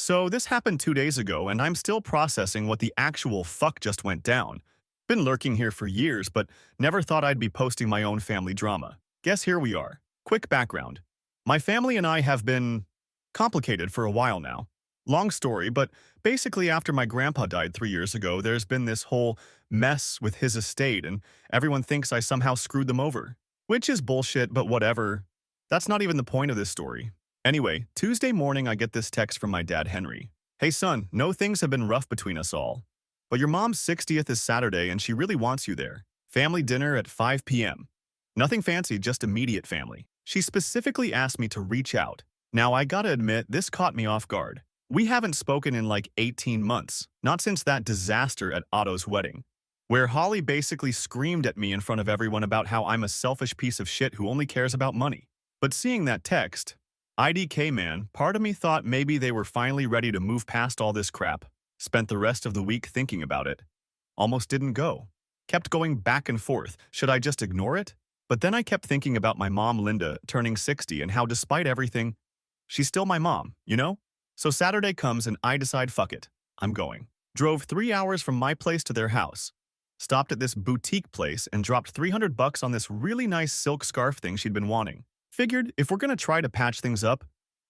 So this happened 2 days ago, and I'm still processing what the actual fuck just went down. Been lurking here for years, but never thought I'd be posting my own family drama. Guess here we are. Quick background. My family and I have been complicated for a while now. Long story, but basically after my grandpa died 3 years ago, there's been this whole mess with his estate, and everyone thinks I somehow screwed them over. Which is bullshit, but whatever. That's not even the point of this story. Anyway, Tuesday morning I get this text from my dad Henry. Hey son, know things have been rough between us all. But your mom's 60th is Saturday and she really wants you there. Family dinner at 5 p.m. Nothing fancy, just immediate family. She specifically asked me to reach out. Now I gotta admit, this caught me off guard. We haven't spoken in like 18 months, not since that disaster at Otto's wedding, where Holly basically screamed at me in front of everyone about how I'm a selfish piece of shit who only cares about money. But seeing that text, IDK man, part of me thought maybe they were finally ready to move past all this crap. Spent the rest of the week thinking about it. Almost didn't go. Kept going back and forth. Should I just ignore it? But then I kept thinking about my mom Linda turning 60 and how despite everything, she's still my mom, you know? So Saturday comes and I decide fuck it. I'm going. Drove 3 hours from my place to their house. Stopped at this boutique place and dropped $300 on this really nice silk scarf thing she'd been wanting. Figured if we're gonna try to patch things up,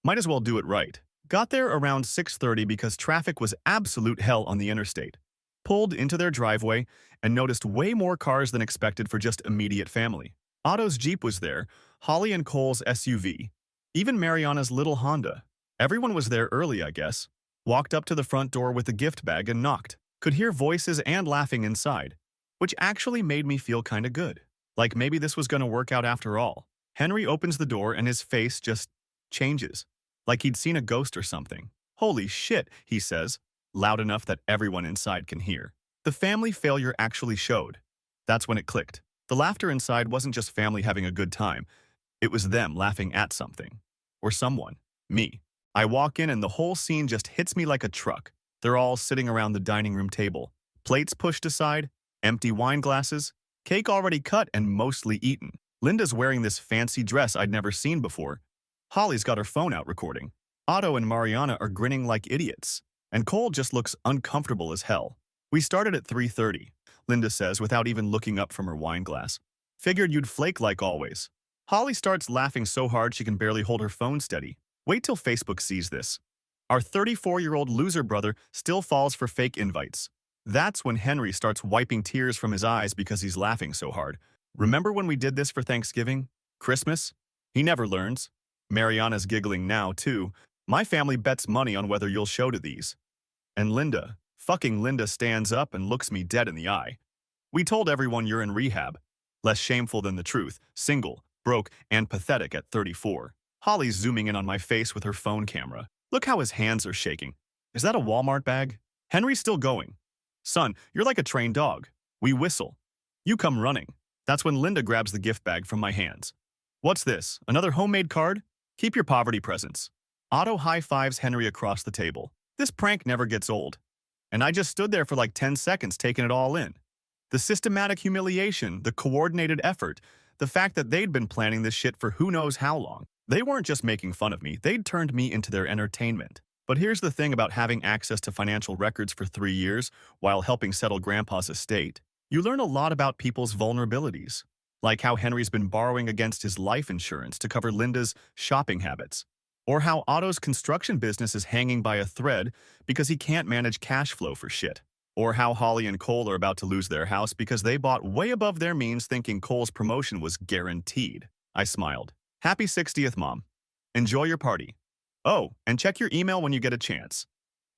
might as well do it right. Got there around 6:30 because traffic was absolute hell on the interstate. Pulled into their driveway and noticed way more cars than expected for just immediate family. Otto's Jeep was there, Holly and Cole's SUV, even Mariana's little Honda. Everyone was there early, I guess. Walked up to the front door with a gift bag and knocked. Could hear voices and laughing inside, which actually made me feel kinda good. Like maybe this was gonna work out after all. Henry opens the door and his face just changes, like he'd seen a ghost or something. Holy shit, he says, loud enough that everyone inside can hear. The family failure actually showed. That's when it clicked. The laughter inside wasn't just family having a good time. It was them laughing at something. Or someone. Me. I walk in and the whole scene just hits me like a truck. They're all sitting around the dining room table. Plates pushed aside, empty wine glasses, cake already cut and mostly eaten. Linda's wearing this fancy dress I'd never seen before. Holly's got her phone out recording. Otto and Mariana are grinning like idiots. And Cole just looks uncomfortable as hell. We started at 3:30, Linda says without even looking up from her wine glass. Figured you'd flake like always. Holly starts laughing so hard she can barely hold her phone steady. Wait till Facebook sees this. Our 34-year-old loser brother still falls for fake invites. That's when Henry starts wiping tears from his eyes because he's laughing so hard. Remember when we did this for Thanksgiving? Christmas? He never learns. Mariana's giggling now, too. My family bets money on whether you'll show to these. And Linda, fucking Linda stands up and looks me dead in the eye. We told everyone you're in rehab. Less shameful than the truth. Single, broke, and pathetic at 34. Holly's zooming in on my face with her phone camera. Look how his hands are shaking. Is that a Walmart bag? Henry's still going. Son, you're like a trained dog. We whistle. You come running. That's when Linda grabs the gift bag from my hands. What's this? Another homemade card? Keep your poverty presents. Otto high-fives Henry across the table. This prank never gets old. And I just stood there for like 10 seconds taking it all in. The systematic humiliation, the coordinated effort, the fact that they'd been planning this shit for who knows how long. They weren't just making fun of me, they'd turned me into their entertainment. But here's the thing about having access to financial records for 3 years while helping settle Grandpa's estate. You learn a lot about people's vulnerabilities, like how Henry's been borrowing against his life insurance to cover Linda's shopping habits, or how Otto's construction business is hanging by a thread because he can't manage cash flow for shit, or how Holly and Cole are about to lose their house because they bought way above their means thinking Cole's promotion was guaranteed. I smiled. Happy 60th, Mom. Enjoy your party. Oh, and check your email when you get a chance.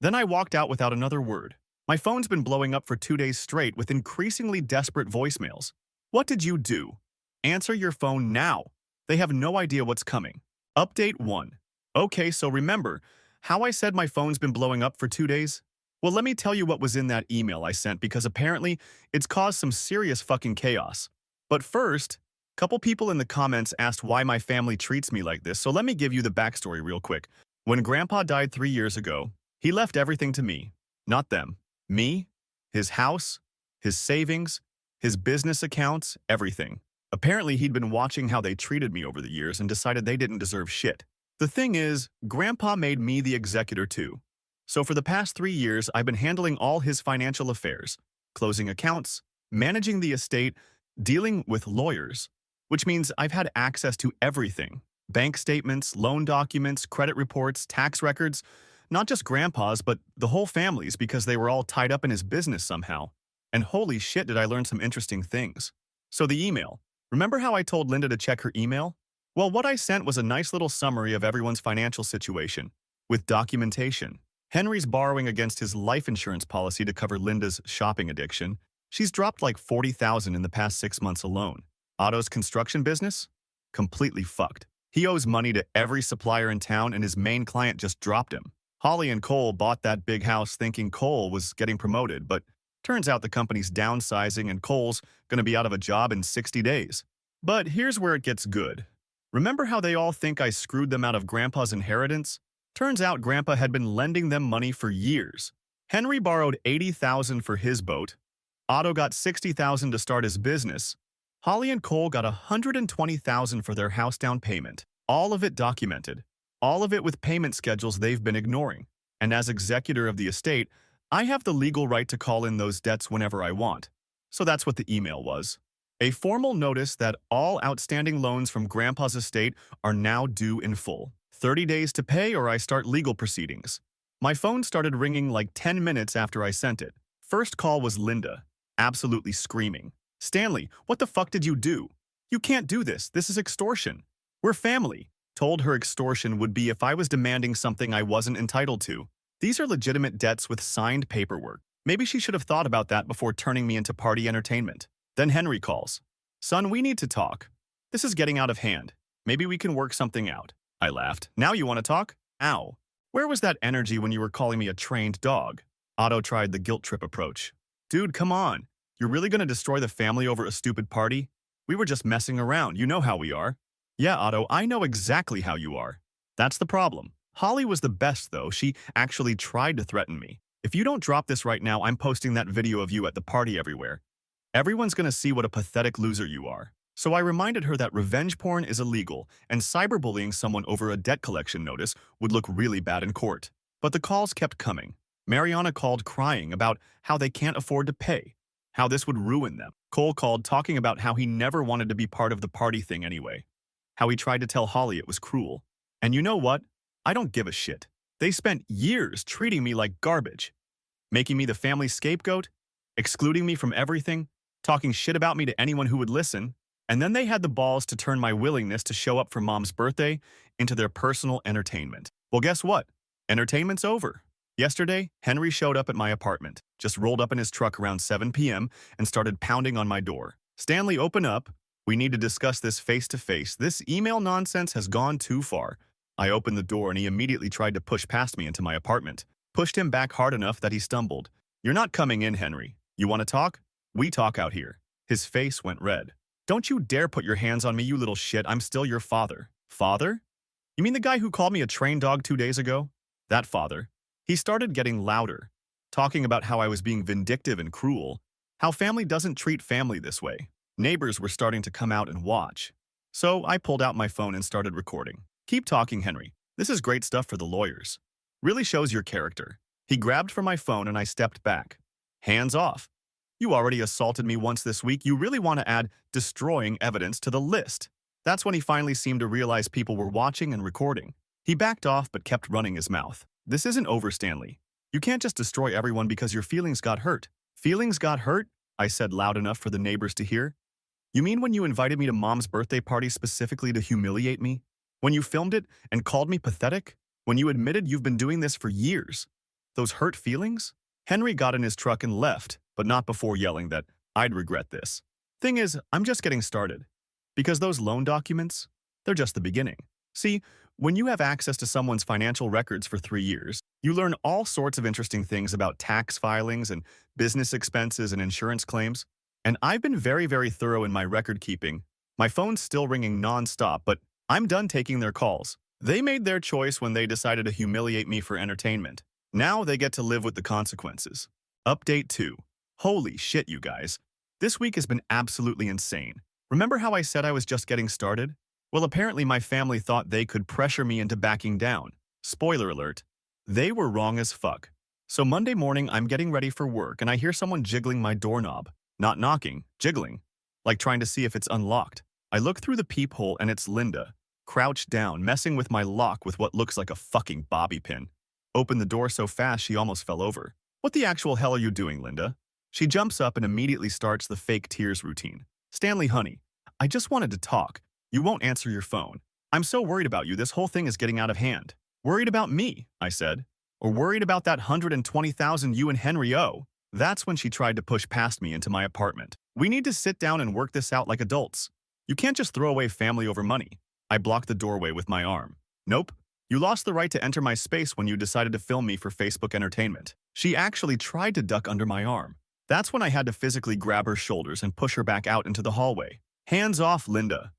Then I walked out without another word. My phone's been blowing up for 2 days straight with increasingly desperate voicemails. What did you do? Answer your phone now. They have no idea what's coming. Update 1. Okay, so remember how I said my phone's been blowing up for 2 days? Well, let me tell you what was in that email I sent because apparently it's caused some serious fucking chaos. But first, a couple people in the comments asked why my family treats me like this, so let me give you the backstory real quick. When Grandpa died 3 years ago, he left everything to me, not them. Me, his house, his savings, his business accounts, everything. Apparently, he'd been watching how they treated me over the years and decided they didn't deserve shit. The thing is, Grandpa made me the executor too. So for the past 3 years, I've been handling all his financial affairs, closing accounts, managing the estate, dealing with lawyers, which means I've had access to everything. Bank statements, loan documents, credit reports, tax records, not just grandpa's, but the whole family's because they were all tied up in his business somehow. And holy shit did I learn some interesting things. So the email. Remember how I told Linda to check her email? Well, what I sent was a nice little summary of everyone's financial situation, with documentation. Henry's borrowing against his life insurance policy to cover Linda's shopping addiction. She's dropped like 40,000 in the past 6 months alone. Otto's construction business? Completely fucked. He owes money to every supplier in town and his main client just dropped him. Holly and Cole bought that big house thinking Cole was getting promoted, but turns out the company's downsizing and Cole's gonna be out of a job in 60 days. But here's where it gets good. Remember how they all think I screwed them out of Grandpa's inheritance? Turns out Grandpa had been lending them money for years. Henry borrowed 80,000 for his boat. Otto got 60,000 to start his business. Holly and Cole got 120,000 for their house down payment. All of it documented. All of it with payment schedules they've been ignoring. And as executor of the estate, I have the legal right to call in those debts whenever I want. So that's what the email was. A formal notice that all outstanding loans from Grandpa's estate are now due in full. 30 days to pay or I start legal proceedings. My phone started ringing like 10 minutes after I sent it. First call was Linda, absolutely screaming. Stanley, what the fuck did you do? You can't do this. This is extortion. We're family. Told her extortion would be if I was demanding something I wasn't entitled to. These are legitimate debts with signed paperwork. Maybe she should have thought about that before turning me into party entertainment. Then Henry calls. Son, we need to talk. This is getting out of hand. Maybe we can work something out. I laughed. Now you want to talk? Ow. Where was that energy when you were calling me a trained dog? Otto tried the guilt trip approach. Dude, come on. You're really going to destroy the family over a stupid party? We were just messing around. You know how we are. Yeah, Otto, I know exactly how you are. That's the problem. Holly was the best, though. She actually tried to threaten me. If you don't drop this right now, I'm posting that video of you at the party everywhere. Everyone's going to see what a pathetic loser you are. So I reminded her that revenge porn is illegal, and cyberbullying someone over a debt collection notice would look really bad in court. But the calls kept coming. Mariana called crying about how they can't afford to pay, how this would ruin them. Cole called talking about how he never wanted to be part of the party thing anyway, how he tried to tell Holly it was cruel. And you know what? I don't give a shit. They spent years treating me like garbage, making me the family scapegoat, excluding me from everything, talking shit about me to anyone who would listen. And then they had the balls to turn my willingness to show up for Mom's birthday into their personal entertainment. Well, guess what? Entertainment's over. Yesterday, Henry showed up at my apartment, just rolled up in his truck around 7 p.m. and started pounding on my door. Stanley, open up. We need to discuss this face-to-face. This email nonsense has gone too far. I opened the door and he immediately tried to push past me into my apartment. Pushed him back hard enough that he stumbled. You're not coming in, Henry. You want to talk? We talk out here. His face went red. Don't you dare put your hands on me, you little shit. I'm still your father. Father? You mean the guy who called me a trained dog 2 days ago? That father. He started getting louder, talking about how I was being vindictive and cruel, how family doesn't treat family this way. Neighbors were starting to come out and watch. So I pulled out my phone and started recording. Keep talking, Henry. This is great stuff for the lawyers. Really shows your character. He grabbed for my phone and I stepped back. Hands off. You already assaulted me once this week. You really want to add destroying evidence to the list. That's when he finally seemed to realize people were watching and recording. He backed off but kept running his mouth. This isn't over, Stanley. You can't just destroy everyone because your feelings got hurt. Feelings got hurt? I said loud enough for the neighbors to hear. You mean when you invited me to Mom's birthday party specifically to humiliate me? When you filmed it and called me pathetic? When you admitted you've been doing this for years? Those hurt feelings? Henry got in his truck and left, but not before yelling that I'd regret this. Thing is, I'm just getting started. Because those loan documents, they're just the beginning. See, when you have access to someone's financial records for 3 years, you learn all sorts of interesting things about tax filings and business expenses and insurance claims. And I've been very, very thorough in my record keeping. My phone's still ringing nonstop, but I'm done taking their calls. They made their choice when they decided to humiliate me for entertainment. Now they get to live with the consequences. Update 2. Holy shit, you guys. This week has been absolutely insane. Remember how I said I was just getting started? Well, apparently my family thought they could pressure me into backing down. Spoiler alert. They were wrong as fuck. So Monday morning, I'm getting ready for work and I hear someone jiggling my doorknob. Not knocking, jiggling. Like trying to see if it's unlocked. I look through the peephole and it's Linda, crouched down, messing with my lock with what looks like a fucking bobby pin. Opened the door so fast she almost fell over. What the actual hell are you doing, Linda? She jumps up and immediately starts the fake tears routine. Stanley, honey, I just wanted to talk. You won't answer your phone. I'm so worried about you, this whole thing is getting out of hand. Worried about me, I said. Or worried about that 120,000 you and Henry owe. That's when she tried to push past me into my apartment. We need to sit down and work this out like adults. You can't just throw away family over money. I blocked the doorway with my arm. Nope. You lost the right to enter my space when you decided to film me for Facebook entertainment. She actually tried to duck under my arm. That's when I had to physically grab her shoulders and push her back out into the hallway. Hands off, Linda.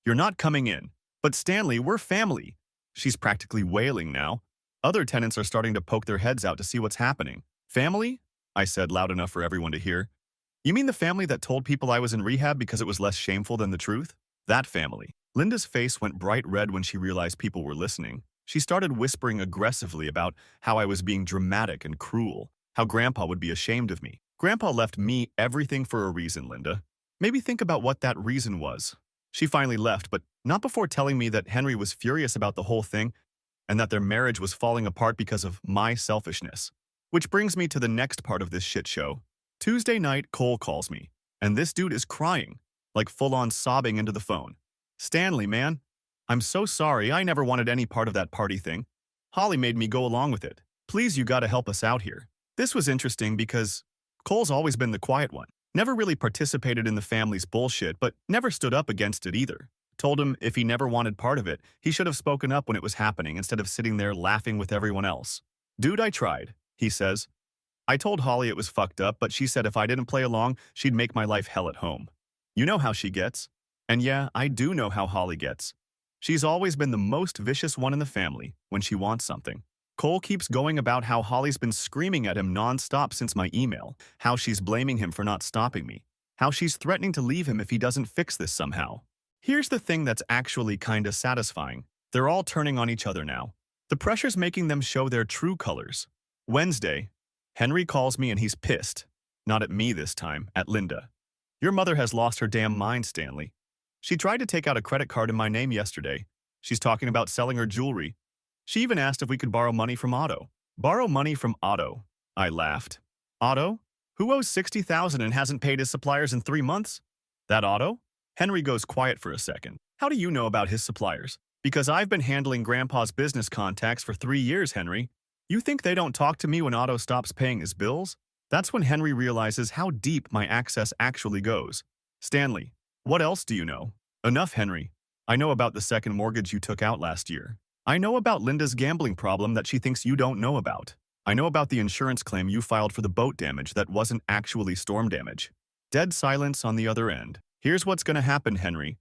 You're not coming in. But Stanley, we're family. She's practically wailing now. Other tenants are starting to poke their heads out to see what's happening. Family? I said loud enough for everyone to hear. You mean the family that told people I was in rehab because it was less shameful than the truth? That family. Linda's face went bright red when she realized people were listening. She started whispering aggressively about how I was being dramatic and cruel, how Grandpa would be ashamed of me. Grandpa left me everything for a reason, Linda. Maybe think about what that reason was. She finally left, but not before telling me that Henry was furious about the whole thing and that their marriage was falling apart because of my selfishness. Which brings me to the next part of this shit show. Tuesday night, Cole calls me, and this dude is crying, like full-on sobbing into the phone. Stanley, man, I'm so sorry, I never wanted any part of that party thing. Holly made me go along with it. Please, you gotta help us out here. This was interesting because Cole's always been the quiet one. Never really participated in the family's bullshit, but never stood up against it either. Told him if he never wanted part of it, he should have spoken up when it was happening instead of sitting there laughing with everyone else. Dude, I tried, he says. I told Holly it was fucked up, but she said if I didn't play along, she'd make my life hell at home. You know how she gets. And yeah, I do know how Holly gets. She's always been the most vicious one in the family when she wants something. Cole keeps going about how Holly's been screaming at him non-stop since my email, how she's blaming him for not stopping me, how she's threatening to leave him if he doesn't fix this somehow. Here's the thing that's actually kinda satisfying. They're all turning on each other now. The pressure's making them show their true colors. Wednesday, Henry calls me and he's pissed. Not at me this time, at Linda. Your mother has lost her damn mind, Stanley. She tried to take out a credit card in my name yesterday. She's talking about selling her jewelry. She even asked if we could borrow money from Otto. Borrow money from Otto? I laughed. Otto? Who owes $60,000 and hasn't paid his suppliers in 3 months? That Otto? Henry goes quiet for a second. How do you know about his suppliers? Because I've been handling Grandpa's business contacts for 3 years, Henry. You think they don't talk to me when Otto stops paying his bills? That's when Henry realizes how deep my access actually goes. Stanley, what else do you know? Enough, Henry. I know about the second mortgage you took out last year. I know about Linda's gambling problem that she thinks you don't know about. I know about the insurance claim you filed for the boat damage that wasn't actually storm damage. Dead silence on the other end. Here's what's gonna happen, Henry.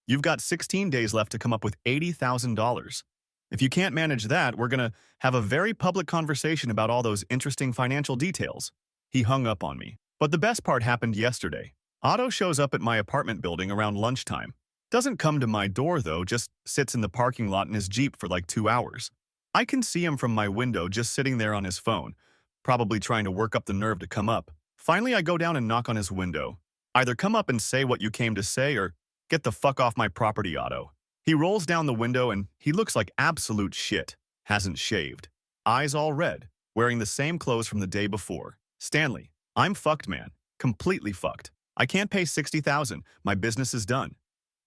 You've got 16 days left to come up with $80,000. If you can't manage that, we're gonna have a very public conversation about all those interesting financial details. He hung up on me. But the best part happened yesterday. Otto shows up at my apartment building around lunchtime. Doesn't come to my door though, just sits in the parking lot in his Jeep for like 2 hours. I can see him from my window just sitting there on his phone, probably trying to work up the nerve to come up. Finally, I go down and knock on his window. Either come up and say what you came to say or get the fuck off my property, Otto. He rolls down the window and he looks like absolute shit. Hasn't shaved. Eyes all red, wearing the same clothes from the day before. Stanley, I'm fucked, man. Completely fucked. I can't pay $60,000. My business is done.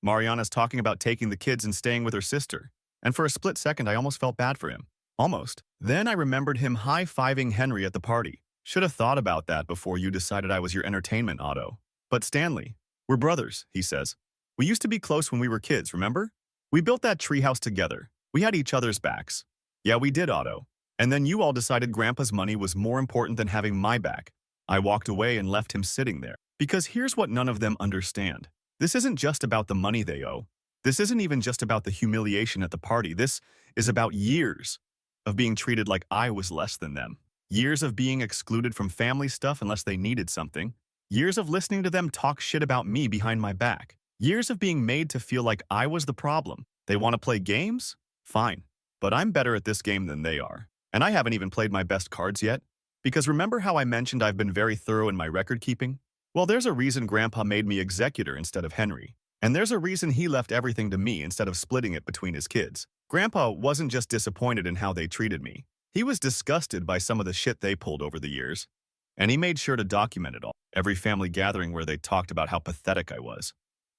Mariana's talking about taking the kids and staying with her sister. And for a split second, I almost felt bad for him. Almost. Then I remembered him high-fiving Henry at the party. Should have thought about that before you decided I was your entertainment, Otto. But Stanley, we're brothers, he says. We used to be close when we were kids, remember? We built that treehouse together. We had each other's backs. Yeah, we did, Otto. And then you all decided Grandpa's money was more important than having my back. I walked away and left him sitting there. Because here's what none of them understand. This isn't just about the money they owe. This isn't even just about the humiliation at the party. This is about years of being treated like I was less than them. Years of being excluded from family stuff unless they needed something. Years of listening to them talk shit about me behind my back. Years of being made to feel like I was the problem. They want to play games? Fine. But I'm better at this game than they are. And I haven't even played my best cards yet. Because remember how I mentioned I've been very thorough in my record keeping? Well, there's a reason Grandpa made me executor instead of Henry. And there's a reason he left everything to me instead of splitting it between his kids. Grandpa wasn't just disappointed in how they treated me. He was disgusted by some of the shit they pulled over the years. And he made sure to document it all. Every family gathering where they talked about how pathetic I was.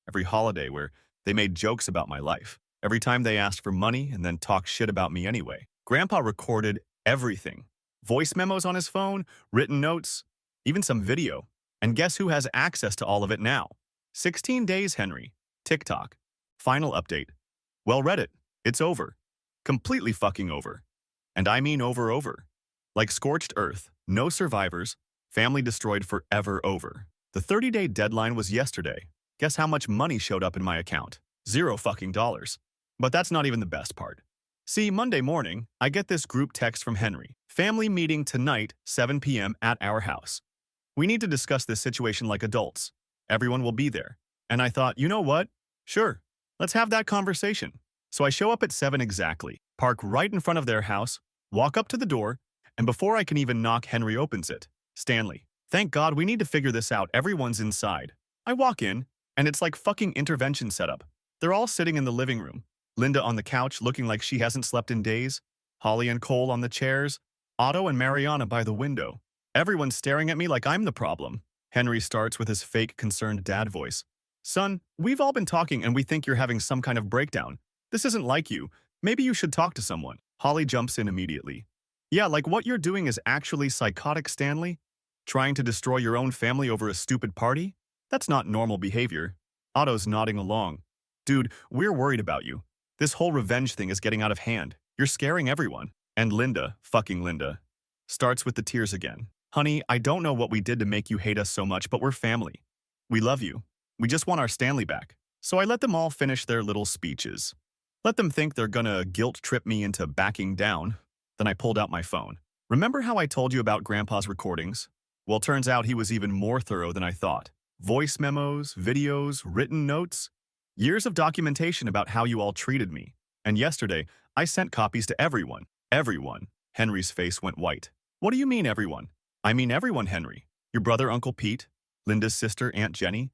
Every holiday where they made jokes about my life. Every time they asked for money and then talked shit about me anyway. Grandpa recorded everything. Voice memos on his phone, written notes, even some video. And guess who has access to all of it now? 16 days, Henry. TikTok. Final update. Well, Reddit. It's over. Completely fucking over. And I mean over. Like scorched earth, no survivors, family destroyed forever over. The 30-day deadline was yesterday. Guess how much money showed up in my account? $0 fucking dollars. But that's not even the best part. See, Monday morning, I get this group text from Henry. Family meeting tonight, 7 p.m. at our house. We need to discuss this situation like adults. Everyone will be there. And I thought, you know what? Sure, let's have that conversation. So I show up at 7 exactly, park right in front of their house, walk up to the door, and before I can even knock, Henry opens it. Stanley. Thank God, we need to figure this out. Everyone's inside. I walk in, and it's like fucking intervention setup. They're all sitting in the living room. Linda on the couch looking like she hasn't slept in days. Holly and Cole on the chairs. Otto and Mariana by the window. Everyone's staring at me like I'm the problem. Henry starts with his fake concerned dad voice. Son, we've all been talking and we think you're having some kind of breakdown. This isn't like you. Maybe you should talk to someone. Holly jumps in immediately. Yeah, like what you're doing is actually psychotic, Stanley. Trying to destroy your own family over a stupid party? That's not normal behavior. Otto's nodding along. Dude, we're worried about you. This whole revenge thing is getting out of hand. You're scaring everyone. And Linda, fucking Linda, starts with the tears again. Honey, I don't know what we did to make you hate us so much, but we're family. We love you. We just want our Stanley back. So I let them all finish their little speeches. Let them think they're gonna guilt trip me into backing down. Then I pulled out my phone. Remember how I told you about Grandpa's recordings? Well, turns out he was even more thorough than I thought. Voice memos, videos, written notes. Years of documentation about how you all treated me. And yesterday, I sent copies to everyone. Everyone. Henry's face went white. What do you mean, everyone? I mean everyone, Henry. Your brother, Uncle Pete, Linda's sister, Aunt Jenny,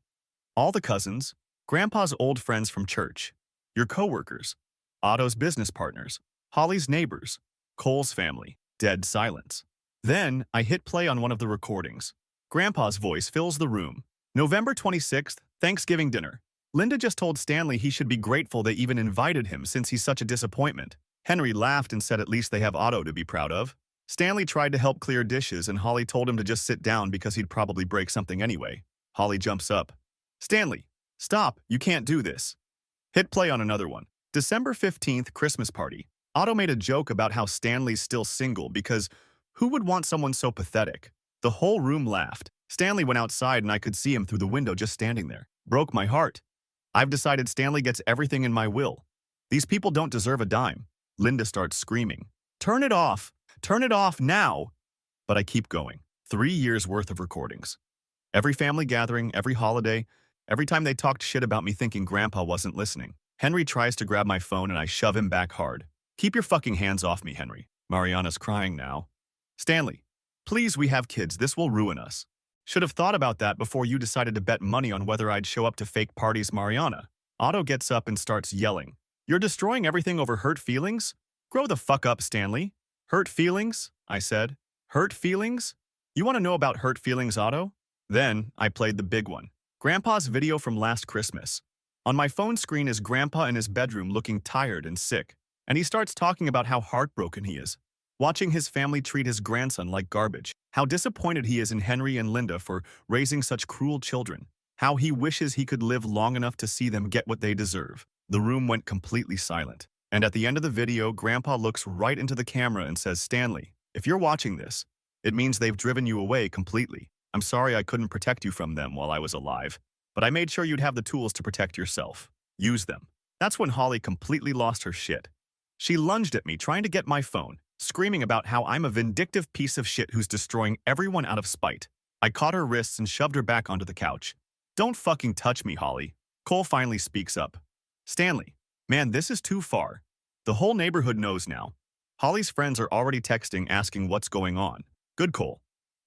all the cousins, Grandpa's old friends from church, your coworkers, Otto's business partners, Holly's neighbors, Cole's family. Dead silence. Then I hit play on one of the recordings. Grandpa's voice fills the room. November 26th, Thanksgiving dinner. Linda just told Stanley he should be grateful they even invited him since he's such a disappointment. Henry laughed and said at least they have Otto to be proud of. Stanley tried to help clear dishes and Holly told him to just sit down because he'd probably break something anyway. Holly jumps up. Stanley, stop, you can't do this. Hit play on another one. December 15th, Christmas party. Otto made a joke about how Stanley's still single because who would want someone so pathetic? The whole room laughed. Stanley went outside and I could see him through the window just standing there. Broke my heart. I've decided Stanley gets everything in my will. These people don't deserve a dime. Linda starts screaming. Turn it off! Turn it off now! But I keep going. 3 years worth of recordings. Every family gathering, every holiday, every time they talked shit about me thinking Grandpa wasn't listening. Henry tries to grab my phone and I shove him back hard. Keep your fucking hands off me, Henry. Mariana's crying now. Stanley, please, we have kids. This will ruin us. Should have thought about that before you decided to bet money on whether I'd show up to fake parties, Mariana. Otto gets up and starts yelling. You're destroying everything over hurt feelings? Grow the fuck up, Stanley. Hurt feelings? I said. Hurt feelings? You want to know about hurt feelings, Otto? Then I played the big one. Grandpa's video from last Christmas. On my phone screen is Grandpa in his bedroom looking tired and sick. And he starts talking about how heartbroken he is. Watching his family treat his grandson like garbage. How disappointed he is in Henry and Linda for raising such cruel children. How he wishes he could live long enough to see them get what they deserve. The room went completely silent. And at the end of the video, Grandpa looks right into the camera and says, Stanley, if you're watching this, it means they've driven you away completely. I'm sorry I couldn't protect you from them while I was alive, but I made sure you'd have the tools to protect yourself. Use them. That's when Holly completely lost her shit. She lunged at me trying to get my phone, screaming about how I'm a vindictive piece of shit who's destroying everyone out of spite. I caught her wrists and shoved her back onto the couch. Don't fucking touch me, Holly. Cole finally speaks up. Stanley, man, this is too far. The whole neighborhood knows now. Holly's friends are already texting asking what's going on. Good, Cole.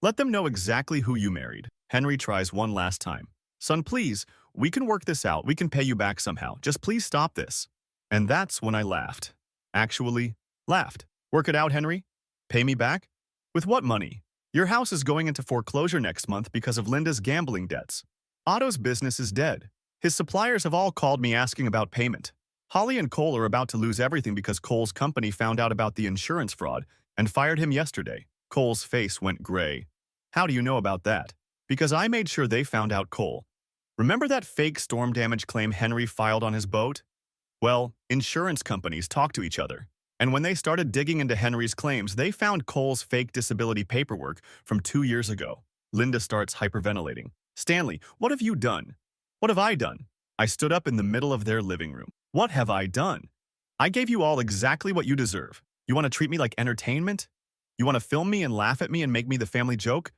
Let them know exactly who you married. Henry tries one last time. Son, please, we can work this out. We can pay you back somehow. Just please stop this. And that's when I laughed. Actually, laughed. Work it out, Henry? Pay me back? With what money? Your house is going into foreclosure next month because of Linda's gambling debts. Otto's business is dead. His suppliers have all called me asking about payment. Holly and Cole are about to lose everything because Cole's company found out about the insurance fraud and fired him yesterday. Cole's face went gray. How do you know about that? Because I made sure they found out, Cole. Remember that fake storm damage claim Henry filed on his boat? Well, insurance companies talk to each other. And when they started digging into Henry's claims, they found Cole's fake disability paperwork from 2 years ago. Linda starts hyperventilating. Stanley, what have you done? What have I done? I stood up in the middle of their living room. What have I done? I gave you all exactly what you deserve. You want to treat me like entertainment? You want to film me and laugh at me and make me the family joke?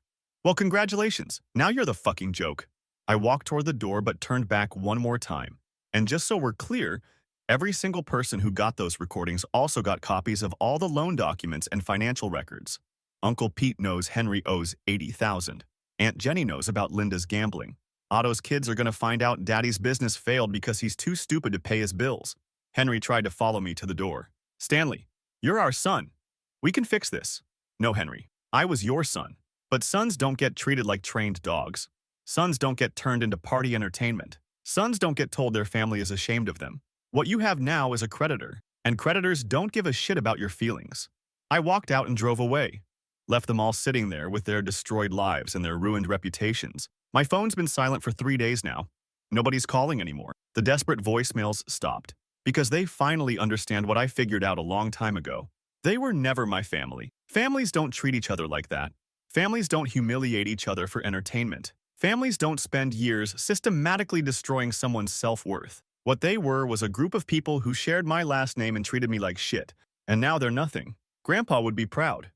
Well, congratulations. Now you're the fucking joke. I walked toward the door but turned back one more time. And just so we're clear, every single person who got those recordings also got copies of all the loan documents and financial records. Uncle Pete knows Henry owes $80,000. Aunt Jenny knows about Linda's gambling. Otto's kids are going to find out Daddy's business failed because he's too stupid to pay his bills. Henry tried to follow me to the door. Stanley, you're our son. We can fix this. No, Henry, I was your son. But sons don't get treated like trained dogs. Sons don't get turned into party entertainment. Sons don't get told their family is ashamed of them. What you have now is a creditor, and creditors don't give a shit about your feelings. I walked out and drove away. Left them all sitting there with their destroyed lives and their ruined reputations. My phone's been silent for 3 days now. Nobody's calling anymore. The desperate voicemails stopped. Because they finally understand what I figured out a long time ago. They were never my family. Families don't treat each other like that. Families don't humiliate each other for entertainment. Families don't spend years systematically destroying someone's self-worth. What they were was a group of people who shared my last name and treated me like shit. And now they're nothing. Grandpa would be proud.